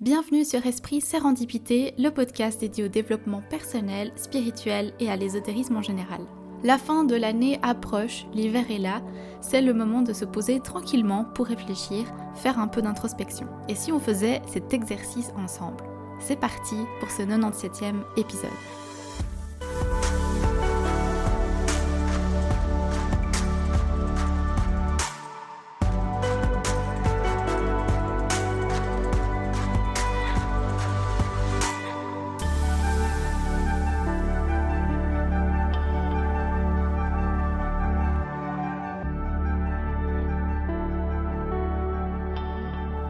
Bienvenue sur Esprit Sérendipité, le podcast dédié au développement personnel, spirituel et à l'ésotérisme en général. La fin de l'année approche, l'hiver est là, c'est le moment de se poser tranquillement pour réfléchir, faire un peu d'introspection. Et si on faisait cet exercice ensemble? C'est parti pour ce 97e épisode.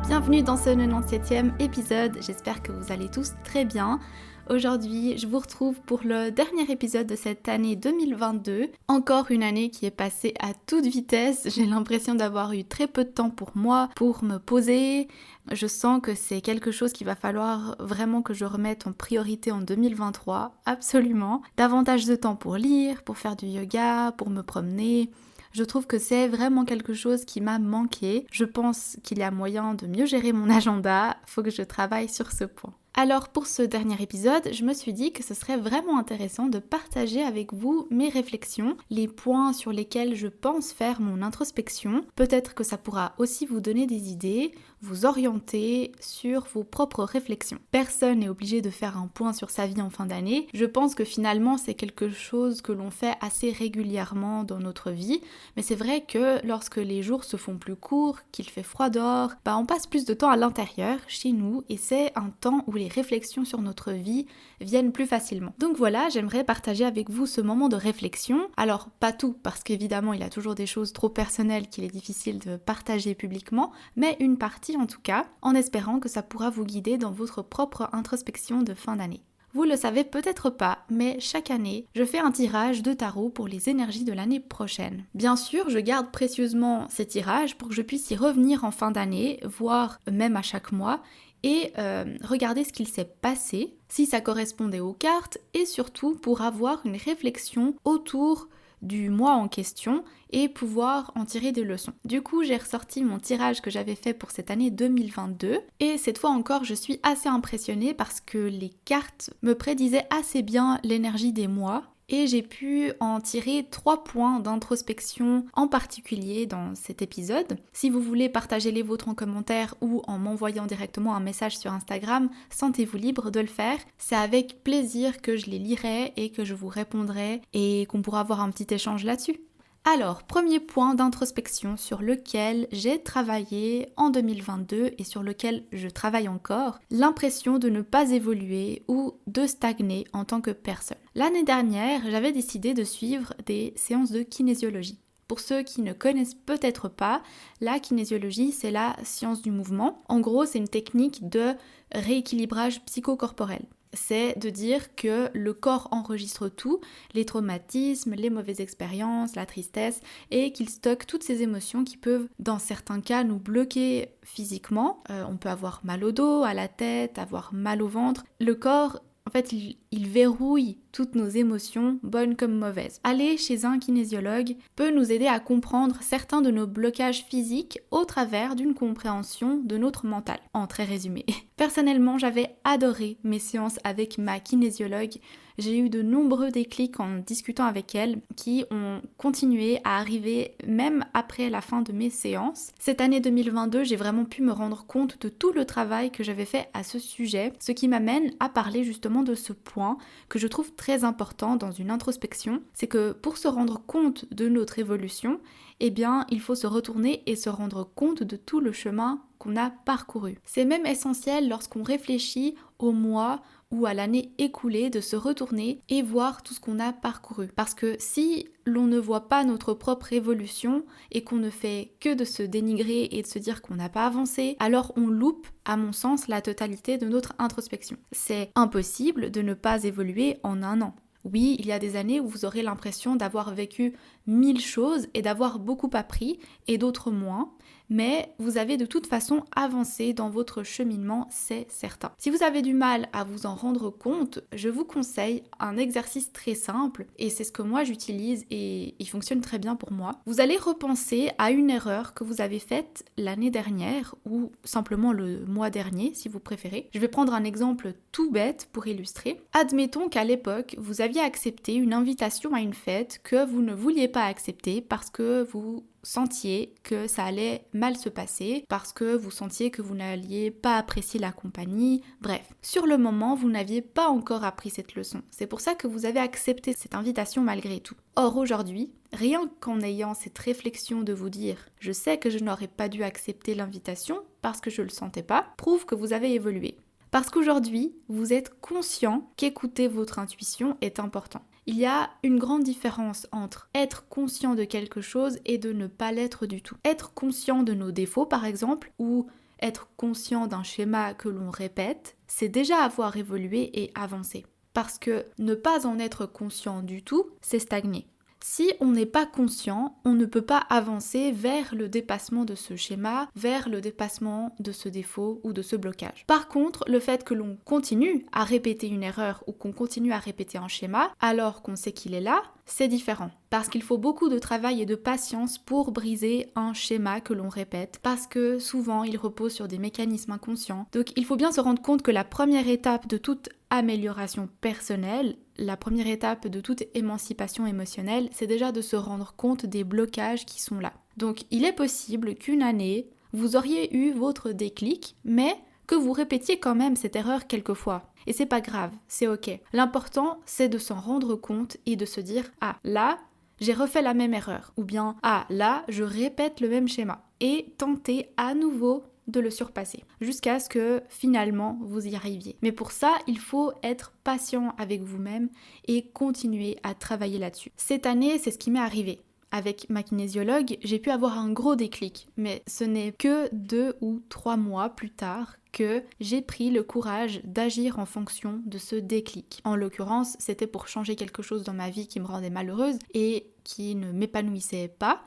Bienvenue dans ce 97e épisode, j'espère que vous allez tous très bien. Aujourd'hui, je vous retrouve pour le dernier épisode de cette année 2022. Encore une année qui est passée à toute vitesse, j'ai l'impression d'avoir eu très peu de temps pour moi, pour me poser. Je sens que c'est quelque chose qu'il va falloir vraiment que je remette en priorité en 2023, absolument. Davantage de temps pour lire, pour faire du yoga, pour me promener. Je trouve que c'est vraiment quelque chose qui m'a manqué. Je pense qu'il y a moyen de mieux gérer mon agenda. Faut que je travaille sur ce point. Alors pour ce dernier épisode, je me suis dit que ce serait vraiment intéressant de partager avec vous mes réflexions, les points sur lesquels je pense faire mon introspection. Peut-être que ça pourra aussi vous donner des idées, vous orienter sur vos propres réflexions. Personne n'est obligé de faire un point sur sa vie en fin d'année. Je pense que finalement c'est quelque chose que l'on fait assez régulièrement dans notre vie, mais c'est vrai que lorsque les jours se font plus courts, qu'il fait froid dehors, on passe plus de temps à l'intérieur, chez nous, et c'est un temps où les réflexions sur notre vie viennent plus facilement. Donc voilà, j'aimerais partager avec vous ce moment de réflexion. Alors pas tout, parce qu'évidemment il y a toujours des choses trop personnelles qu'il est difficile de partager publiquement, mais une partie en tout cas, en espérant que ça pourra vous guider dans votre propre introspection de fin d'année. Vous le savez peut-être pas, mais chaque année, je fais un tirage de tarot pour les énergies de l'année prochaine. Bien sûr, je garde précieusement ces tirages pour que je puisse y revenir en fin d'année, voire même à chaque mois, et regarder ce qu'il s'est passé, si ça correspondait aux cartes, et surtout pour avoir une réflexion autour du mois en question et pouvoir en tirer des leçons. Du coup, j'ai ressorti mon tirage que j'avais fait pour cette année 2022 et cette fois encore, je suis assez impressionnée parce que les cartes me prédisaient assez bien l'énergie des mois. Et j'ai pu en tirer 3 points d'introspection en particulier dans cet épisode. Si vous voulez partager les vôtres en commentaire ou en m'envoyant directement un message sur Instagram, sentez-vous libre de le faire. C'est avec plaisir que je les lirai et que je vous répondrai et qu'on pourra avoir un petit échange là-dessus. Alors, premier point d'introspection sur lequel j'ai travaillé en 2022 et sur lequel je travaille encore, l'impression de ne pas évoluer ou de stagner en tant que personne. L'année dernière, j'avais décidé de suivre des séances de kinésiologie. Pour ceux qui ne connaissent peut-être pas, la kinésiologie, c'est la science du mouvement. En gros, c'est une technique de rééquilibrage psychocorporel. C'est de dire que le corps enregistre tout, les traumatismes, les mauvaises expériences, la tristesse, et qu'il stocke toutes ces émotions qui peuvent, dans certains cas, nous bloquer physiquement. On peut avoir mal au dos, à la tête, avoir mal au ventre. Le corps, en fait, il verrouille toutes nos émotions, bonnes comme mauvaises. Aller chez un kinésiologue peut nous aider à comprendre certains de nos blocages physiques au travers d'une compréhension de notre mental, en très résumé. Personnellement, j'avais adoré mes séances avec ma kinésiologue. J'ai eu de nombreux déclics en discutant avec elle qui ont continué à arriver même après la fin de mes séances. Cette année 2022, j'ai vraiment pu me rendre compte de tout le travail que j'avais fait à ce sujet, ce qui m'amène à parler justement de ce point que je trouve très important dans une introspection, c'est que pour se rendre compte de notre évolution, il faut se retourner et se rendre compte de tout le chemin qu'on a parcouru. C'est même essentiel lorsqu'on réfléchit au mois ou à l'année écoulée de se retourner et voir tout ce qu'on a parcouru. Parce que si l'on ne voit pas notre propre évolution et qu'on ne fait que de se dénigrer et de se dire qu'on n'a pas avancé, alors on loupe, à mon sens, la totalité de notre introspection. C'est impossible de ne pas évoluer en un an. Oui, il y a des années où vous aurez l'impression d'avoir vécu 1000 choses et d'avoir beaucoup appris et d'autres moins. mais vous avez de toute façon avancé dans votre cheminement, c'est certain. Si vous avez du mal à vous en rendre compte, je vous conseille un exercice très simple, et c'est ce que moi j'utilise et il fonctionne très bien pour moi. Vous allez repenser à une erreur que vous avez faite l'année dernière ou simplement le mois dernier si vous préférez. Je vais prendre un exemple tout bête pour illustrer. Admettons qu'à l'époque, vous aviez accepté une invitation à une fête que vous ne vouliez pas accepter parce que vous sentiez que ça allait mal se passer, parce que vous sentiez que vous n'alliez pas apprécier la compagnie, bref. Sur le moment, vous n'aviez pas encore appris cette leçon. C'est pour ça que vous avez accepté cette invitation malgré tout. Or aujourd'hui, rien qu'en ayant cette réflexion de vous dire « je sais que je n'aurais pas dû accepter l'invitation parce que je le sentais pas », prouve que vous avez évolué. Parce qu'aujourd'hui, vous êtes conscient qu'écouter votre intuition est important. Il y a une grande différence entre être conscient de quelque chose et de ne pas l'être du tout. Être conscient de nos défauts, par exemple, ou être conscient d'un schéma que l'on répète, c'est déjà avoir évolué et avancé. Parce que ne pas en être conscient du tout, c'est stagner. Si on n'est pas conscient, on ne peut pas avancer vers le dépassement de ce schéma, vers le dépassement de ce défaut ou de ce blocage. Par contre, le fait que l'on continue à répéter une erreur ou qu'on continue à répéter un schéma, alors qu'on sait qu'il est là, c'est différent. Parce qu'il faut beaucoup de travail et de patience pour briser un schéma que l'on répète, parce que souvent il repose sur des mécanismes inconscients. Donc il faut bien se rendre compte que la première étape de toute amélioration personnelle, la première étape de toute émancipation émotionnelle, c'est déjà de se rendre compte des blocages qui sont là. Donc il est possible qu'une année, vous auriez eu votre déclic, mais que vous répétiez quand même cette erreur quelquefois. Et c'est pas grave, c'est ok. L'important, c'est de s'en rendre compte et de se dire « Ah, là, j'ai refait la même erreur » ou bien « Ah, là, je répète le même schéma » et tenter à nouveau de le surpasser jusqu'à ce que finalement vous y arriviez. Mais pour ça, il faut être patient avec vous-même et continuer à travailler là-dessus. Cette année, c'est ce qui m'est arrivé. Avec ma kinésiologue, j'ai pu avoir un gros déclic, mais ce n'est que 2 ou 3 mois plus tard que j'ai pris le courage d'agir en fonction de ce déclic. En l'occurrence, c'était pour changer quelque chose dans ma vie qui me rendait malheureuse et qui ne m'épanouissait pas.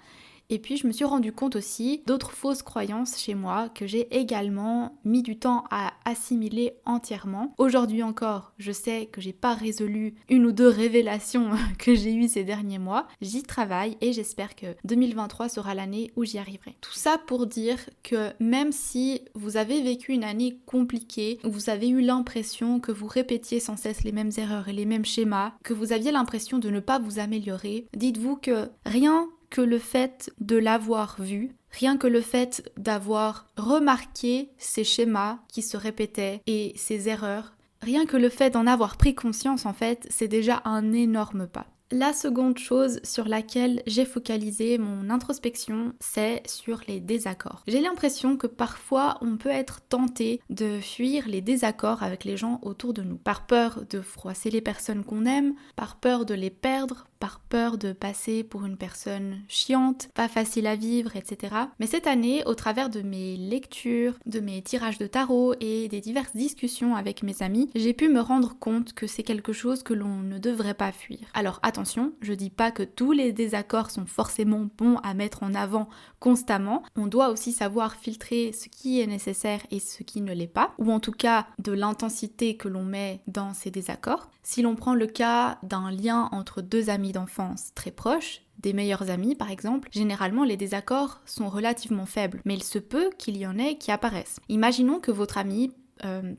Et puis je me suis rendu compte aussi d'autres fausses croyances chez moi que j'ai également mis du temps à assimiler entièrement. Aujourd'hui encore, je sais que j'ai pas résolu 1 ou 2 révélations que j'ai eues ces derniers mois. J'y travaille et j'espère que 2023 sera l'année où j'y arriverai. Tout ça pour dire que même si vous avez vécu une année compliquée, où vous avez eu l'impression que vous répétiez sans cesse les mêmes erreurs et les mêmes schémas, que vous aviez l'impression de ne pas vous améliorer, dites-vous que rien que le fait de l'avoir vu, rien que le fait d'avoir remarqué ces schémas qui se répétaient et ces erreurs, rien que le fait d'en avoir pris conscience en fait, c'est déjà un énorme pas. La seconde chose sur laquelle j'ai focalisé mon introspection, c'est sur les désaccords. J'ai l'impression que parfois on peut être tenté de fuir les désaccords avec les gens autour de nous, par peur de froisser les personnes qu'on aime, par peur de les perdre, par peur de passer pour une personne chiante, pas facile à vivre, etc. Mais cette année, au travers de mes lectures, de mes tirages de tarot et des diverses discussions avec mes amis, j'ai pu me rendre compte que c'est quelque chose que l'on ne devrait pas fuir. Alors attention, je dis pas que tous les désaccords sont forcément bons à mettre en avant constamment. On doit aussi savoir filtrer ce qui est nécessaire et ce qui ne l'est pas, ou en tout cas de l'intensité que l'on met dans ces désaccords. Si l'on prend le cas d'un lien entre 2 amis d'enfance très proches, des meilleurs amis par exemple, généralement les désaccords sont relativement faibles, mais il se peut qu'il y en ait qui apparaissent. Imaginons que votre ami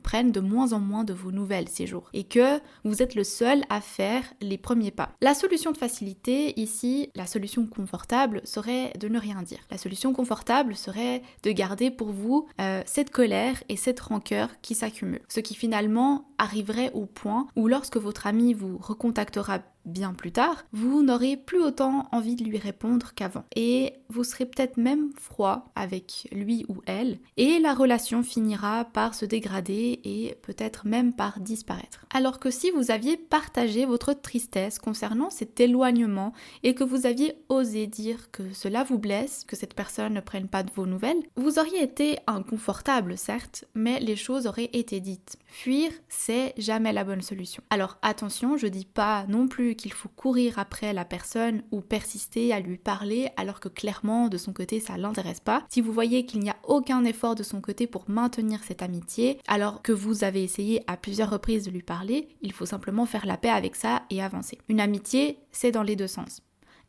prennent de moins en moins de vos nouvelles ces jours et que vous êtes le seul à faire les premiers pas. La solution de facilité ici, la solution confortable serait de ne rien dire. La solution confortable serait de garder pour vous cette colère et cette rancœur qui s'accumulent. Ce qui finalement arriverait au point où lorsque votre ami vous recontactera bien plus tard, vous n'aurez plus autant envie de lui répondre qu'avant. Et vous serez peut-être même froid avec lui ou elle, et la relation finira par se dégrader et peut-être même par disparaître. Alors que si vous aviez partagé votre tristesse concernant cet éloignement et que vous aviez osé dire que cela vous blesse, que cette personne ne prenne pas de vos nouvelles, vous auriez été inconfortable certes, mais les choses auraient été dites. Fuir, c'est jamais la bonne solution. Alors attention, je dis pas non plus entendu qu'il faut courir après la personne ou persister à lui parler alors que clairement de son côté ça l'intéresse pas, si vous voyez qu'il n'y a aucun effort de son côté pour maintenir cette amitié alors que vous avez essayé à plusieurs reprises de lui parler, il faut simplement faire la paix avec ça et avancer. Une amitié, c'est dans les deux sens.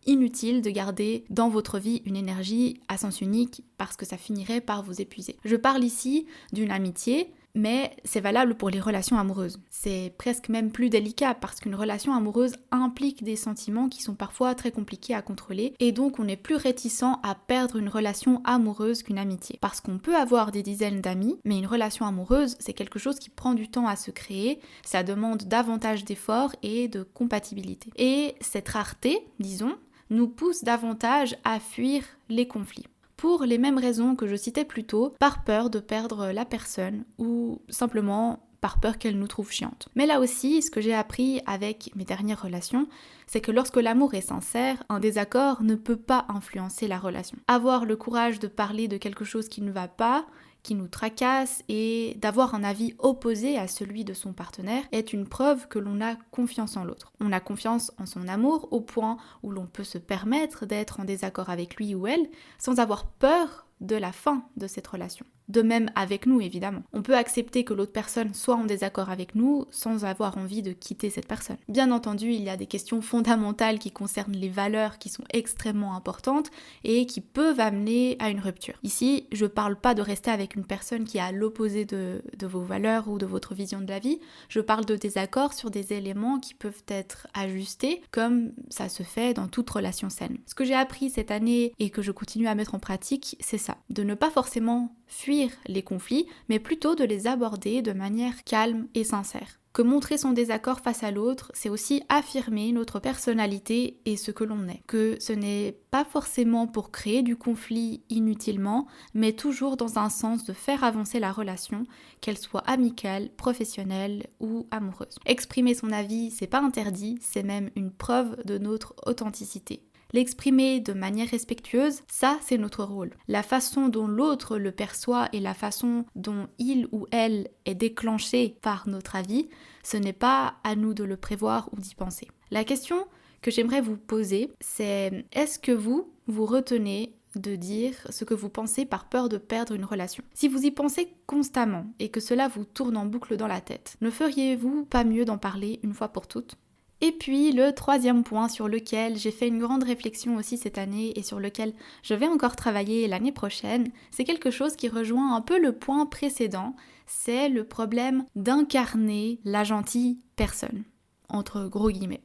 Inutile de garder dans votre vie une énergie à sens unique parce que ça finirait par vous épuiser. Je parle ici d'une amitié, mais c'est valable pour les relations amoureuses. C'est presque même plus délicat parce qu'une relation amoureuse implique des sentiments qui sont parfois très compliqués à contrôler et donc on est plus réticent à perdre une relation amoureuse qu'une amitié. Parce qu'on peut avoir des dizaines d'amis, mais une relation amoureuse, c'est quelque chose qui prend du temps à se créer, ça demande davantage d'efforts et de compatibilité. Et cette rareté, disons, nous pousse davantage à fuir les conflits. Pour les mêmes raisons que je citais plus tôt, par peur de perdre la personne ou simplement par peur qu'elle nous trouve chiante. Mais là aussi, ce que j'ai appris avec mes dernières relations, c'est que lorsque l'amour est sincère, un désaccord ne peut pas influencer la relation. Avoir le courage de parler de quelque chose qui ne va pas, qui nous tracasse et d'avoir un avis opposé à celui de son partenaire est une preuve que l'on a confiance en l'autre. On a confiance en son amour au point où l'on peut se permettre d'être en désaccord avec lui ou elle sans avoir peur de la fin de cette relation. De même avec nous, évidemment. On peut accepter que l'autre personne soit en désaccord avec nous sans avoir envie de quitter cette personne. Bien entendu, il y a des questions fondamentales qui concernent les valeurs qui sont extrêmement importantes et qui peuvent amener à une rupture. Ici, je parle pas de rester avec une personne qui est à l'opposé de vos valeurs ou de votre vision de la vie. Je parle de désaccords sur des éléments qui peuvent être ajustés comme ça se fait dans toute relation saine. Ce que j'ai appris cette année et que je continue à mettre en pratique, c'est ça. De ne pas forcément fuir les conflits, mais plutôt de les aborder de manière calme et sincère. Que montrer son désaccord face à l'autre, c'est aussi affirmer notre personnalité et ce que l'on est. Que ce n'est pas forcément pour créer du conflit inutilement, mais toujours dans un sens de faire avancer la relation, qu'elle soit amicale, professionnelle ou amoureuse. Exprimer son avis, c'est pas interdit, c'est même une preuve de notre authenticité. L'exprimer de manière respectueuse, ça c'est notre rôle. La façon dont l'autre le perçoit et la façon dont il ou elle est déclenché par notre avis, ce n'est pas à nous de le prévoir ou d'y penser. La question que j'aimerais vous poser, c'est est-ce que vous retenez de dire ce que vous pensez par peur de perdre une relation? Si vous y pensez constamment et que cela vous tourne en boucle dans la tête, ne feriez-vous pas mieux d'en parler une fois pour toutes? Et puis le troisième point sur lequel j'ai fait une grande réflexion aussi cette année et sur lequel je vais encore travailler l'année prochaine, c'est quelque chose qui rejoint un peu le point précédent, c'est le problème d'incarner la gentille personne, entre gros guillemets.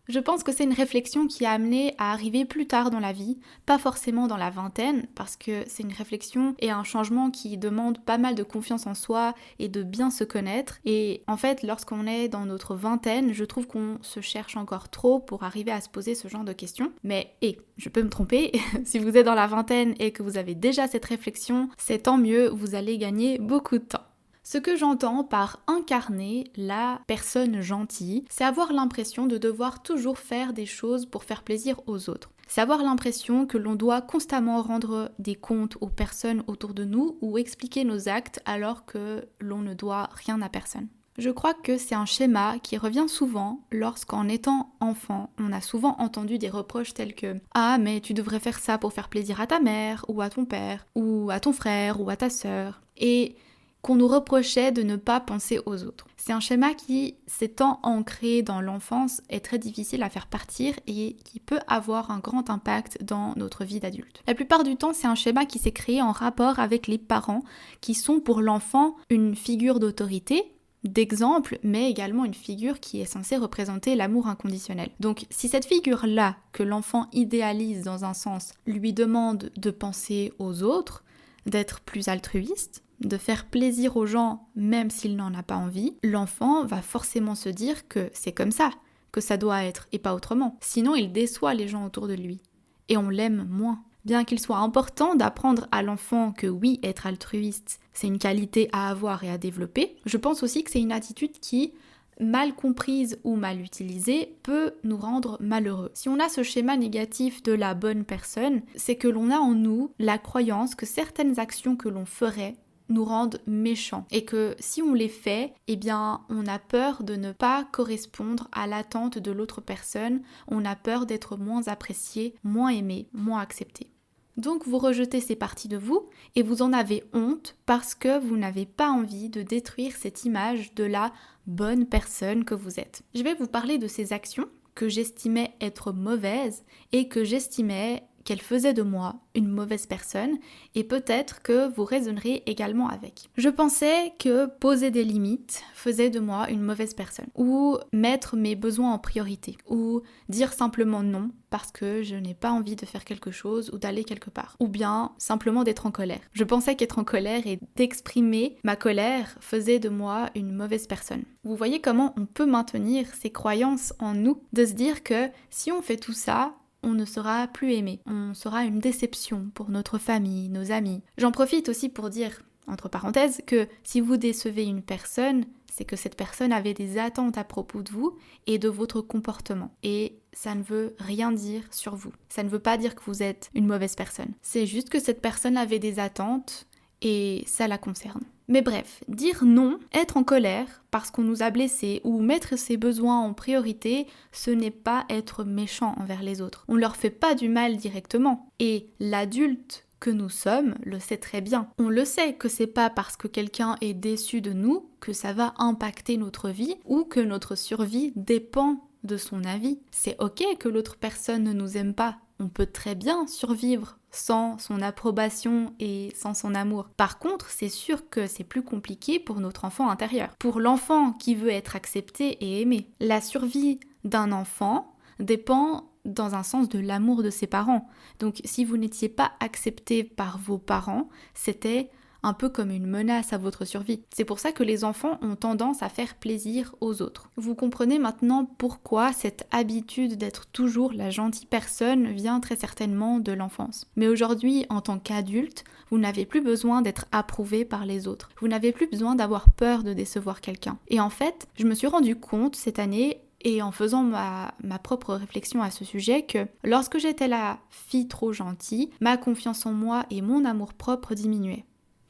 Je pense que c'est une réflexion qui a amené à arriver plus tard dans la vie, pas forcément dans la vingtaine, parce que c'est une réflexion et un changement qui demande pas mal de confiance en soi et de bien se connaître. Et en fait, lorsqu'on est dans notre vingtaine, je trouve qu'on se cherche encore trop pour arriver à se poser ce genre de questions. Mais, je peux me tromper, si vous êtes dans la vingtaine et que vous avez déjà cette réflexion, c'est tant mieux, vous allez gagner beaucoup de temps. Ce que j'entends par incarner la personne gentille, c'est avoir l'impression de devoir toujours faire des choses pour faire plaisir aux autres. C'est avoir l'impression que l'on doit constamment rendre des comptes aux personnes autour de nous ou expliquer nos actes alors que l'on ne doit rien à personne. Je crois que c'est un schéma qui revient souvent lorsqu'en étant enfant, on a souvent entendu des reproches tels que « Ah, mais tu devrais faire ça pour faire plaisir à ta mère, ou à ton père, ou à ton frère, ou à ta sœur. » Et qu'on nous reprochait de ne pas penser aux autres. C'est un schéma qui, s'étant ancré dans l'enfance, est très difficile à faire partir et qui peut avoir un grand impact dans notre vie d'adulte. La plupart du temps, c'est un schéma qui s'est créé en rapport avec les parents, qui sont pour l'enfant une figure d'autorité, d'exemple, mais également une figure qui est censée représenter l'amour inconditionnel. Donc si cette figure-là, que l'enfant idéalise dans un sens, lui demande de penser aux autres, d'être plus altruiste, de faire plaisir aux gens même s'il n'en a pas envie, l'enfant va forcément se dire que c'est comme ça, que ça doit être et pas autrement. Sinon, il déçoit les gens autour de lui et on l'aime moins. Bien qu'il soit important d'apprendre à l'enfant que oui, être altruiste, c'est une qualité à avoir et à développer, je pense aussi que c'est une attitude qui, mal comprise ou mal utilisée, peut nous rendre malheureux. Si on a ce schéma négatif de la bonne personne, c'est que l'on a en nous la croyance que certaines actions que l'on ferait nous rendent méchants et que si on les fait, eh bien on a peur de ne pas correspondre à l'attente de l'autre personne, on a peur d'être moins apprécié, moins aimé, moins accepté. Donc vous rejetez ces parties de vous et vous en avez honte parce que vous n'avez pas envie de détruire cette image de la bonne personne que vous êtes. Je vais vous parler de ces actions que j'estimais être mauvaises et que j'estimais qu'elles faisaient de moi une mauvaise personne et peut-être que vous raisonnerez également avec. Je pensais que poser des limites faisait de moi une mauvaise personne ou mettre mes besoins en priorité ou dire simplement non parce que je n'ai pas envie de faire quelque chose ou d'aller quelque part ou bien simplement d'être en colère. Je pensais qu'être en colère et d'exprimer ma colère faisait de moi une mauvaise personne. Vous voyez comment on peut maintenir ces croyances en nous, de se dire que si on fait tout ça, on ne sera plus aimé, on sera une déception pour notre famille, nos amis. J'en profite aussi pour dire, entre parenthèses, que si vous décevez une personne, c'est que cette personne avait des attentes à propos de vous et de votre comportement. Et ça ne veut rien dire sur vous. Ça ne veut pas dire que vous êtes une mauvaise personne. C'est juste que cette personne avait des attentes et ça la concerne. Mais bref, dire non, être en colère parce qu'on nous a blessés ou mettre ses besoins en priorité, ce n'est pas être méchant envers les autres. On leur fait pas du mal directement. Et l'adulte que nous sommes le sait très bien. On le sait que c'est pas parce que quelqu'un est déçu de nous que ça va impacter notre vie ou que notre survie dépend de son avis. C'est ok que l'autre personne ne nous aime pas. On peut très bien survivre sans son approbation et sans son amour. Par contre, c'est sûr que c'est plus compliqué pour notre enfant intérieur. Pour l'enfant qui veut être accepté et aimé. La survie d'un enfant dépend dans un sens de l'amour de ses parents. Donc si vous n'étiez pas accepté par vos parents, c'était un peu comme une menace à votre survie. C'est pour ça que les enfants ont tendance à faire plaisir aux autres. Vous comprenez maintenant pourquoi cette habitude d'être toujours la gentille personne vient très certainement de l'enfance. Mais aujourd'hui, en tant qu'adulte, vous n'avez plus besoin d'être approuvé par les autres. Vous n'avez plus besoin d'avoir peur de décevoir quelqu'un. Et en fait, je me suis rendu compte cette année, et en faisant ma propre réflexion à ce sujet, que lorsque j'étais la fille trop gentille, ma confiance en moi et mon amour-propre diminuaient.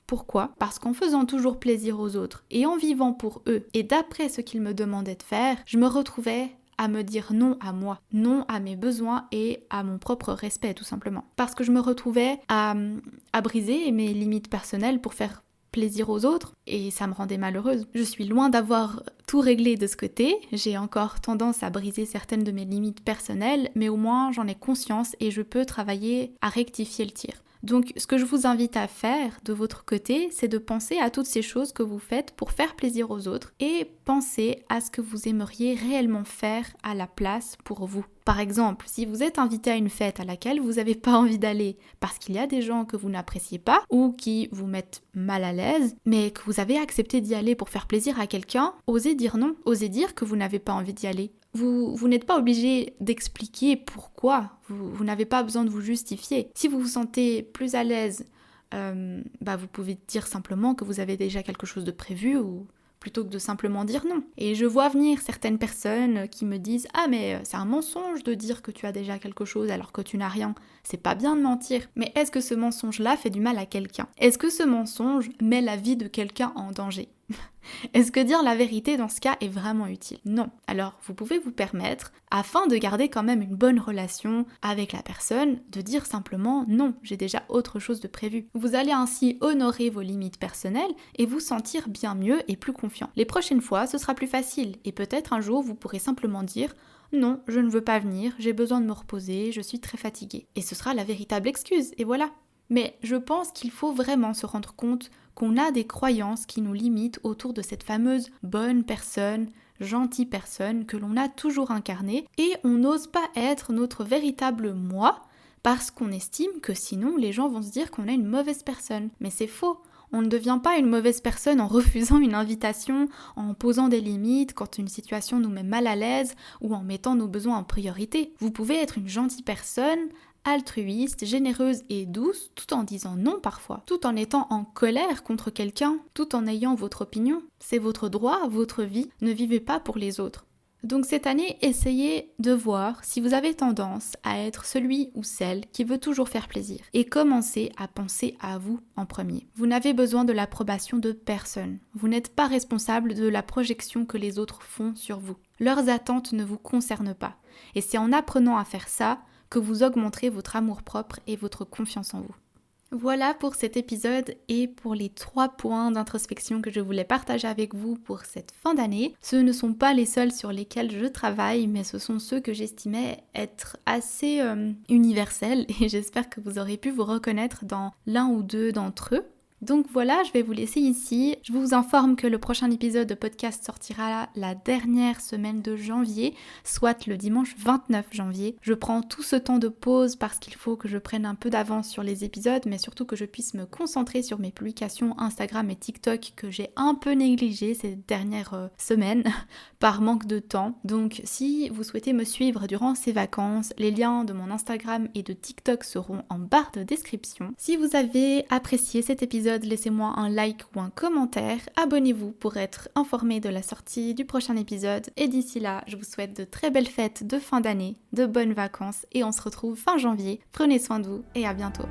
Pourquoi ? Parce qu'en faisant toujours plaisir aux autres et en vivant pour eux et d'après ce qu'ils me demandaient de faire, je me retrouvais à me dire non à moi, non à mes besoins et à mon propre respect tout simplement. Parce que je me retrouvais à briser mes limites personnelles pour faire plaisir aux autres et ça me rendait malheureuse. Je suis loin d'avoir tout réglé de ce côté, j'ai encore tendance à briser certaines de mes limites personnelles, mais au moins j'en ai conscience et je peux travailler à rectifier le tir. Donc ce que je vous invite à faire de votre côté, c'est de penser à toutes ces choses que vous faites pour faire plaisir aux autres et penser à ce que vous aimeriez réellement faire à la place pour vous. Par exemple, si vous êtes invité à une fête à laquelle vous n'avez pas envie d'aller parce qu'il y a des gens que vous n'appréciez pas ou qui vous mettent mal à l'aise, mais que vous avez accepté d'y aller pour faire plaisir à quelqu'un, osez dire non, osez dire que vous n'avez pas envie d'y aller. Vous n'êtes pas obligé d'expliquer pourquoi, vous n'avez pas besoin de vous justifier. Si vous vous sentez plus à l'aise, vous pouvez dire simplement que vous avez déjà quelque chose de prévu ou plutôt que de simplement dire non. Et je vois venir certaines personnes qui me disent « Ah mais c'est un mensonge de dire que tu as déjà quelque chose alors que tu n'as rien. C'est pas bien de mentir. » Mais est-ce que ce mensonge-là fait du mal à quelqu'un ? Est-ce que ce mensonge met la vie de quelqu'un en danger ? Est-ce que dire la vérité dans ce cas est vraiment utile ? Non. Alors vous pouvez vous permettre, afin de garder quand même une bonne relation avec la personne, de dire simplement non, j'ai déjà autre chose de prévu. Vous allez ainsi honorer vos limites personnelles et vous sentir bien mieux et plus confiant. Les prochaines fois, ce sera plus facile et peut-être un jour vous pourrez simplement dire non, je ne veux pas venir, j'ai besoin de me reposer, je suis très fatiguée. Et ce sera la véritable excuse, et voilà. Mais je pense qu'il faut vraiment se rendre compte qu'on a des croyances qui nous limitent autour de cette fameuse bonne personne, gentille personne que l'on a toujours incarnée et on n'ose pas être notre véritable moi parce qu'on estime que sinon les gens vont se dire qu'on est une mauvaise personne. Mais c'est faux. On ne devient pas une mauvaise personne en refusant une invitation, en posant des limites quand une situation nous met mal à l'aise ou en mettant nos besoins en priorité. Vous pouvez être une gentille personne, altruiste, généreuse et douce, tout en disant non parfois, tout en étant en colère contre quelqu'un, tout en ayant votre opinion. C'est votre droit, votre vie, ne vivez pas pour les autres. Donc cette année, essayez de voir si vous avez tendance à être celui ou celle qui veut toujours faire plaisir et commencez à penser à vous en premier. Vous n'avez besoin de l'approbation de personne. Vous n'êtes pas responsable de la projection que les autres font sur vous. Leurs attentes ne vous concernent pas. Et c'est en apprenant à faire ça que vous augmenterez votre amour-propre et votre confiance en vous. Voilà pour cet épisode et pour les 3 points d'introspection que je voulais partager avec vous pour cette fin d'année. Ce ne sont pas les seuls sur lesquels je travaille, mais ce sont ceux que j'estimais être assez universels et j'espère que vous aurez pu vous reconnaître dans l'un ou deux d'entre eux. Donc voilà, je vais vous laisser ici. Je vous informe que le prochain épisode de podcast sortira la dernière semaine de janvier, soit le dimanche 29 janvier. Je prends tout ce temps de pause parce qu'il faut que je prenne un peu d'avance sur les épisodes, mais surtout que je puisse me concentrer sur mes publications Instagram et TikTok que j'ai un peu négligées ces dernières semaines par manque de temps. Donc si vous souhaitez me suivre durant ces vacances, les liens de mon Instagram et de TikTok seront en barre de description. Si vous avez apprécié cet épisode, laissez-moi un like ou un commentaire, abonnez-vous pour être informé de la sortie du prochain épisode et d'ici là, je vous souhaite de très belles fêtes de fin d'année, de bonnes vacances et on se retrouve fin janvier. Prenez soin de vous et à bientôt.